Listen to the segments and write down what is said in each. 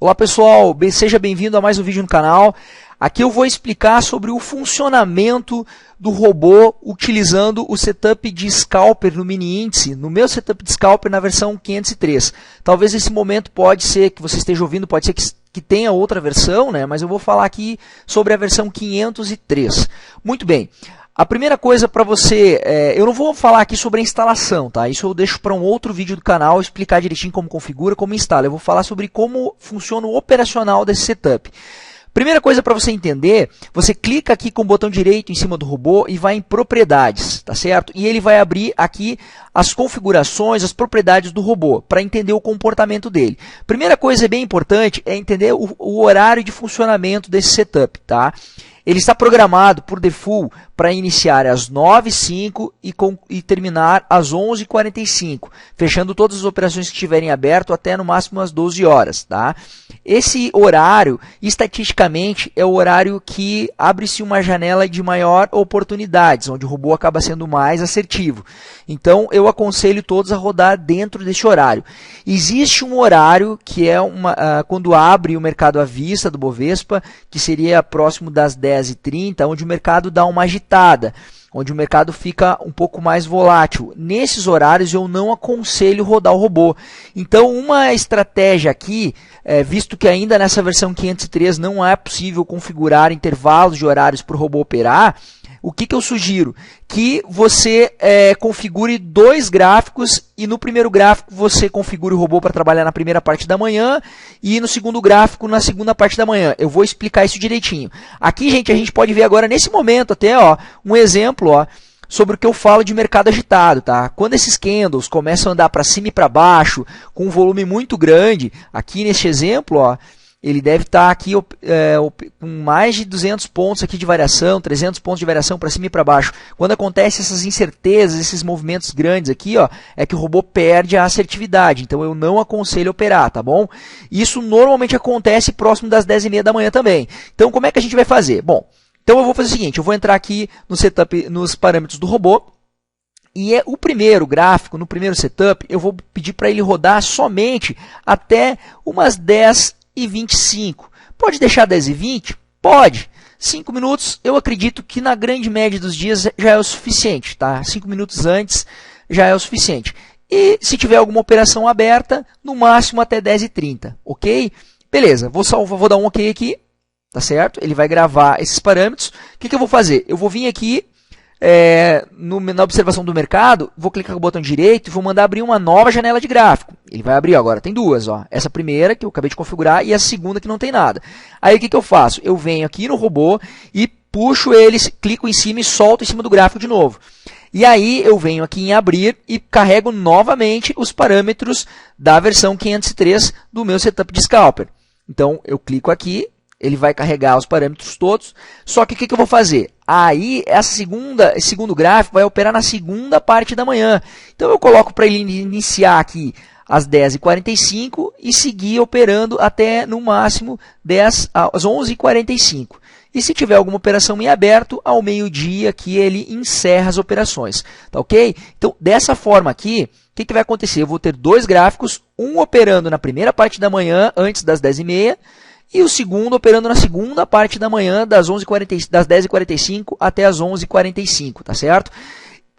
Olá pessoal, seja bem-vindo a mais um vídeo no canal. Aqui eu vou explicar sobre o funcionamento do robô utilizando o setup de Scalper no mini índice, no meu setup de Scalper na versão 503. Talvez nesse momento pode ser que você esteja ouvindo, pode ser que tenha outra versão, né? Mas eu vou falar aqui sobre a versão 503. Muito bem. A primeira coisa para você, eu não vou falar aqui sobre a instalação, tá? Isso eu deixo para um outro vídeo do canal, explicar direitinho como configura, como instala. Eu vou falar sobre como funciona o operacional desse setup. Primeira coisa para você entender, você clica aqui com o botão direito em cima do robô e vai em propriedades, tá certo? E ele vai abrir aqui as configurações, as propriedades do robô, para entender o comportamento dele. Primeira coisa bem importante é entender o horário de funcionamento desse setup, tá? Ele está programado por default para iniciar às 9h05 e terminar às 11h45, fechando todas as operações que estiverem abertas até no máximo às 12 horas. Tá? Esse horário, estatisticamente, é o horário que abre-se uma janela de maior oportunidades, onde o robô acaba sendo mais assertivo. Então, eu aconselho todos a rodar dentro desse horário. Existe um horário que é quando abre o mercado à vista do Bovespa, que seria próximo das 10h30, onde o mercado dá uma agitada, onde o mercado fica um pouco mais volátil. Nesses horários eu não aconselho rodar o robô. Então uma estratégia aqui, visto que ainda nessa versão 503 não é possível configurar intervalos de horários para o robô operar, o que eu sugiro? Que você configure dois gráficos e no primeiro gráfico você configure o robô para trabalhar na primeira parte da manhã e no segundo gráfico na segunda parte da manhã. Eu vou explicar isso direitinho. Aqui, gente, a gente pode ver agora nesse momento até um exemplo sobre o que eu falo de mercado agitado. Tá? Quando esses candles começam a andar para cima e para baixo com um volume muito grande, aqui neste exemplo, ele deve estar aqui com mais de 200 pontos aqui de variação, 300 pontos de variação para cima e para baixo. Quando acontecem essas incertezas, esses movimentos grandes aqui, é que o robô perde a assertividade. Então eu não aconselho operar, tá bom? Isso normalmente acontece próximo das 10h30 da manhã também. Então como é que a gente vai fazer? Bom, então eu vou fazer o seguinte, eu vou entrar aqui no setup, nos parâmetros do robô. E o primeiro gráfico, no primeiro setup, eu vou pedir para ele rodar somente até umas 10h25. Pode deixar 10h20? Pode. 5 minutos, eu acredito que na grande média dos dias já é o suficiente. Tá? 5 minutos antes já é o suficiente. E se tiver alguma operação aberta, no máximo até 10h30. Ok? Beleza, vou dar um ok aqui. Tá certo? Ele vai gravar esses parâmetros. O que eu vou fazer? Eu vou vir aqui na observação do mercado, vou clicar com o botão direito e vou mandar abrir uma nova janela de gráfico. Ele vai abrir agora, tem duas. Essa primeira que eu acabei de configurar e a segunda que não tem nada. Aí o que eu faço? Eu venho aqui no robô e puxo ele, clico em cima e solto em cima do gráfico de novo. E aí eu venho aqui em abrir e carrego novamente os parâmetros da versão 503 do meu setup de Scalper. Então eu clico aqui, ele vai carregar os parâmetros todos, só que o que eu vou fazer? Aí, esse segundo gráfico vai operar na segunda parte da manhã. Então, eu coloco para ele iniciar aqui às 10h45 e seguir operando até, no máximo, às 11h45. E se tiver alguma operação em aberto, ao meio-dia que ele encerra as operações. Tá ok? Então, dessa forma aqui, o que vai acontecer? Eu vou ter dois gráficos, um operando na primeira parte da manhã, antes das 10h30, e o segundo operando na segunda parte da manhã, das 10h45 até as 11h45, tá certo? O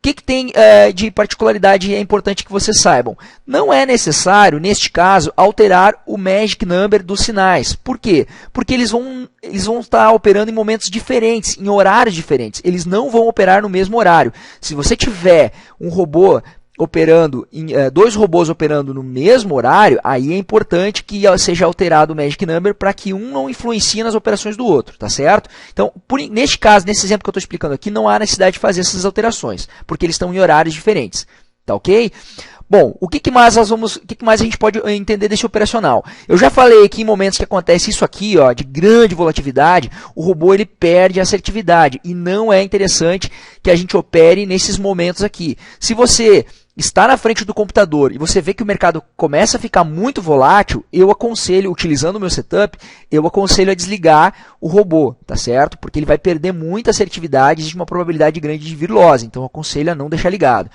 que tem de particularidade é importante que vocês saibam? Não é necessário, neste caso, alterar o Magic Number dos sinais. Por quê? Porque eles vão estar operando em momentos diferentes, em horários diferentes. Eles não vão operar no mesmo horário. Se você tiver um robô dois robôs operando no mesmo horário, aí é importante que seja alterado o Magic Number para que um não influencie nas operações do outro, tá certo? Então, neste caso, nesse exemplo que eu estou explicando aqui, não há necessidade de fazer essas alterações, porque eles estão em horários diferentes, tá ok? Bom, o que mais a gente pode entender desse operacional? Eu já falei que em momentos que acontece isso aqui, de grande volatilidade, o robô ele perde a assertividade e não é interessante que a gente opere nesses momentos aqui. Se você está na frente do computador e você vê que o mercado começa a ficar muito volátil, eu aconselho, utilizando o meu setup, eu aconselho a desligar o robô, tá certo? Porque ele vai perder muita assertividade, existe uma probabilidade grande de vir loss, então eu aconselho a não deixar ligado.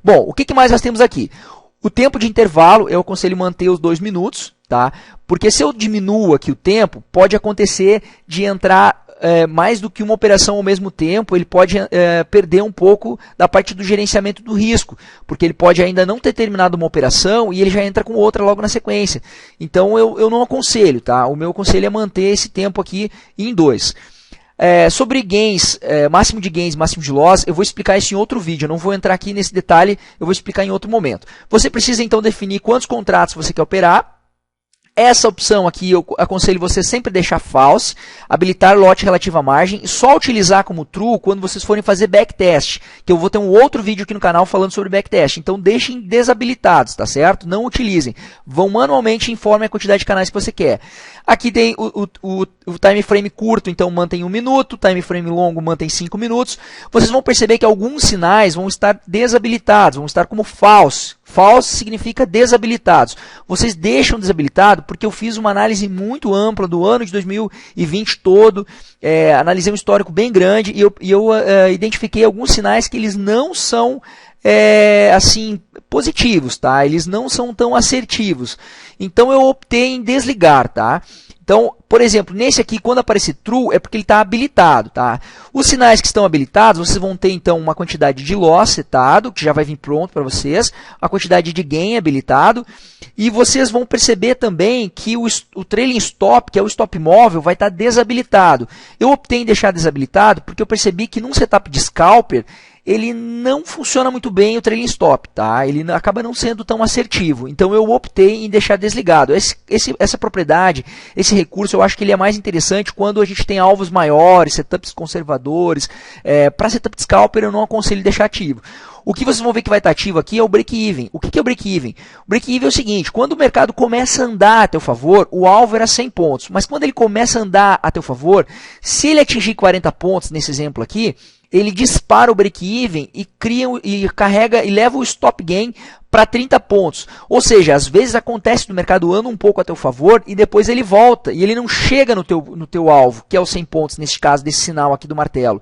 Bom, o que mais nós temos aqui? O tempo de intervalo, eu aconselho manter os 2 minutos, tá? Porque se eu diminuo aqui o tempo, pode acontecer de entrar mais do que uma operação ao mesmo tempo, ele pode perder um pouco da parte do gerenciamento do risco, porque ele pode ainda não ter terminado uma operação e ele já entra com outra logo na sequência. Então eu não aconselho, tá? O meu conselho é manter esse tempo aqui em 2. Sobre gains, máximo de gains, máximo de loss, eu vou explicar isso em outro vídeo, eu não vou entrar aqui nesse detalhe, eu vou explicar em outro momento. Você precisa então definir quantos contratos você quer operar. Essa opção aqui eu aconselho você sempre deixar false, habilitar lote relativa à margem, e só utilizar como true quando vocês forem fazer backtest, que eu vou ter um outro vídeo aqui no canal falando sobre backtest. Então deixem desabilitados, tá certo? Não utilizem. Vão manualmente e informem a quantidade de canais que você quer. Aqui tem o time frame curto, então mantém 1 minuto, time frame longo mantém 5 minutos. Vocês vão perceber que alguns sinais vão estar desabilitados, vão estar como false. False significa desabilitados. Vocês deixam desabilitado porque eu fiz uma análise muito ampla do ano de 2020 todo, analisei um histórico bem grande e eu identifiquei alguns sinais que eles não são assim positivos, tá? Eles não são tão assertivos. Então eu optei em desligar, tá? Então, por exemplo, nesse aqui, quando aparecer true, é porque ele está habilitado, tá? Os sinais que estão habilitados, vocês vão ter, então, uma quantidade de loss setado, que já vai vir pronto para vocês, a quantidade de gain habilitado, e vocês vão perceber também que o trailing stop, que é o stop móvel, vai estar desabilitado. Eu optei em deixar desabilitado porque eu percebi que num setup de scalper, ele não funciona muito bem o trailing stop, tá? Ele acaba não sendo tão assertivo. Então eu optei em deixar desligado. Essa propriedade, esse recurso, eu acho que ele é mais interessante quando a gente tem alvos maiores, setups conservadores. Para setup de scalper eu não aconselho deixar ativo. O que vocês vão ver que vai estar ativo aqui é o break-even. O que é o break-even? O break-even é o seguinte, quando o mercado começa a andar a teu favor, o alvo era 100 pontos. Mas quando ele começa a andar a teu favor, se ele atingir 40 pontos, nesse exemplo aqui, ele dispara o break-even e carrega e leva o stop gain para 30 pontos. Ou seja, às vezes acontece no mercado anda um pouco a teu favor e depois ele volta e ele não chega no teu alvo, que é os 100 pontos, neste caso, desse sinal aqui do martelo.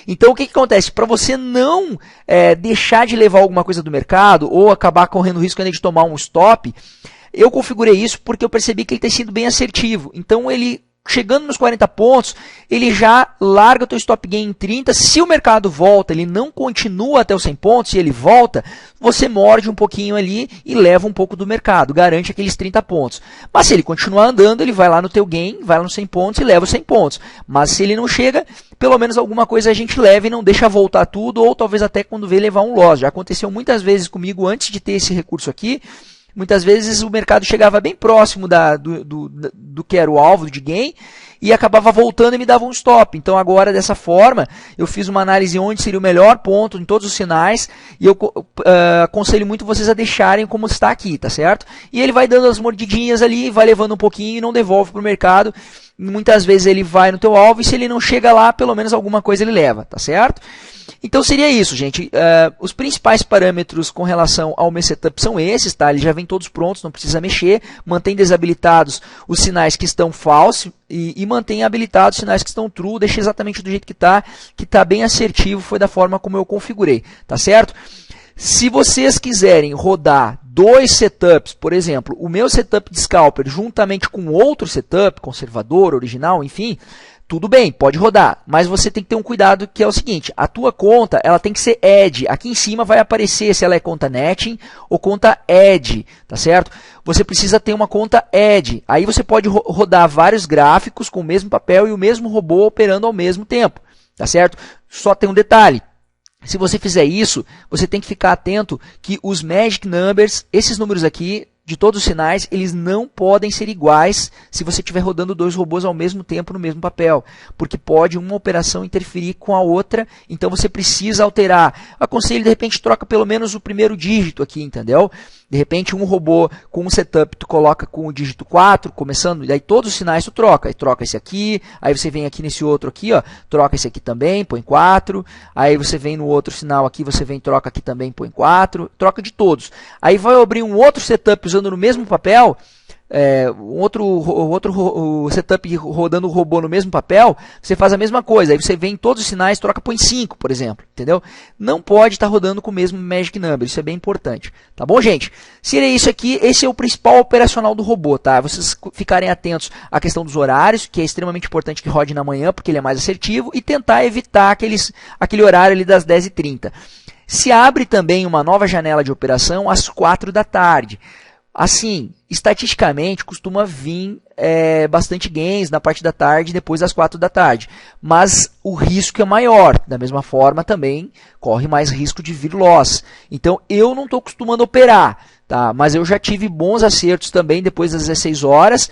Então, o que acontece? Para você não deixar de levar alguma coisa do mercado ou acabar correndo risco ainda de tomar um stop, eu configurei isso porque eu percebi que ele tem sido bem assertivo. Então, ele chegando nos 40 pontos, ele já larga o teu stop gain em 30. Se o mercado volta, ele não continua até os 100 pontos e ele volta, você morde um pouquinho ali e leva um pouco do mercado, garante aqueles 30 pontos. Mas se ele continuar andando, ele vai lá no teu gain, vai lá nos 100 pontos e leva os 100 pontos. Mas se ele não chega, pelo menos alguma coisa a gente leva e não deixa voltar tudo, ou talvez até quando vê levar um loss. Já aconteceu muitas vezes comigo antes de ter esse recurso aqui. Muitas vezes o mercado chegava bem próximo do que era o alvo de gain e acabava voltando e me dava um stop. Então agora, dessa forma, eu fiz uma análise onde seria o melhor ponto em todos os sinais e eu aconselho muito vocês a deixarem como está aqui, tá certo? E ele vai dando as mordidinhas ali, vai levando um pouquinho e não devolve para o mercado. Muitas vezes ele vai no teu alvo e se ele não chega lá, pelo menos alguma coisa ele leva, tá certo? Então seria isso, gente. Os principais parâmetros com relação ao meu setup são esses, tá? Eles já vêm todos prontos, não precisa mexer. Mantém desabilitados os sinais que estão false e mantém habilitados os sinais que estão true. Deixa exatamente do jeito que tá bem assertivo, foi da forma como eu configurei, tá certo? Se vocês quiserem rodar 2 setups, por exemplo, o meu setup de scalper juntamente com outro setup, conservador, original, enfim, tudo bem, pode rodar, mas você tem que ter um cuidado que é o seguinte, a tua conta ela tem que ser Edge, aqui em cima vai aparecer se ela é conta Netting ou conta Edge, tá certo? Você precisa ter uma conta Edge, aí você pode rodar vários gráficos com o mesmo papel e o mesmo robô operando ao mesmo tempo, tá certo? Só tem um detalhe. Se você fizer isso, você tem que ficar atento que os Magic Numbers, esses números aqui, de todos os sinais, eles não podem ser iguais se você estiver rodando 2 robôs ao mesmo tempo no mesmo papel, porque pode uma operação interferir com a outra, então você precisa alterar. Aconselho, de repente, troca pelo menos o primeiro dígito aqui, entendeu? De repente, um robô com um setup, tu coloca com o dígito 4, começando, e aí todos os sinais tu troca. Aí troca esse aqui, aí você vem aqui nesse outro aqui, ó, troca esse aqui também, põe 4. Aí você vem no outro sinal aqui, você vem troca aqui também, põe 4. Troca de todos. Aí vai abrir um outro setup usando no mesmo papel, outro setup rodando o robô no mesmo papel, você faz a mesma coisa. Aí você vê em todos os sinais, troca, põe 5, por exemplo. Entendeu? Não pode estar rodando com o mesmo Magic Number. Isso é bem importante. Tá bom, gente? Seria isso aqui. Esse é o principal operacional do robô, tá? Vocês ficarem atentos à questão dos horários, que é extremamente importante que rode na manhã, porque ele é mais assertivo, e tentar evitar aquele horário ali das 10h30. Se abre também uma nova janela de operação às 4 da tarde. Assim, estatisticamente, costuma vir bastante gains na parte da tarde, depois das 4 da tarde. Mas o risco é maior. Da mesma forma, também corre mais risco de vir loss. Então, eu não estou acostumando a operar, tá? Mas eu já tive bons acertos também depois das 16 horas.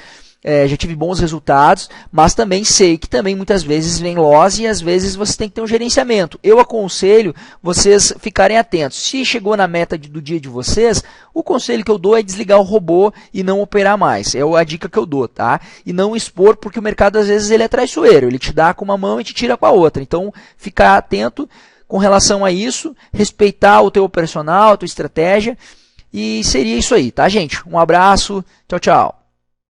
Já tive bons resultados, mas também sei que também muitas vezes vem loss e às vezes você tem que ter um gerenciamento. Eu aconselho vocês ficarem atentos. Se chegou na meta do dia de vocês, o conselho que eu dou é desligar o robô e não operar mais. É a dica que eu dou, tá? E não expor, porque o mercado às vezes ele é traiçoeiro. Ele te dá com uma mão e te tira com a outra. Então, ficar atento com relação a isso, respeitar o teu operacional, a tua estratégia. E seria isso aí, tá, gente? Um abraço, tchau, tchau.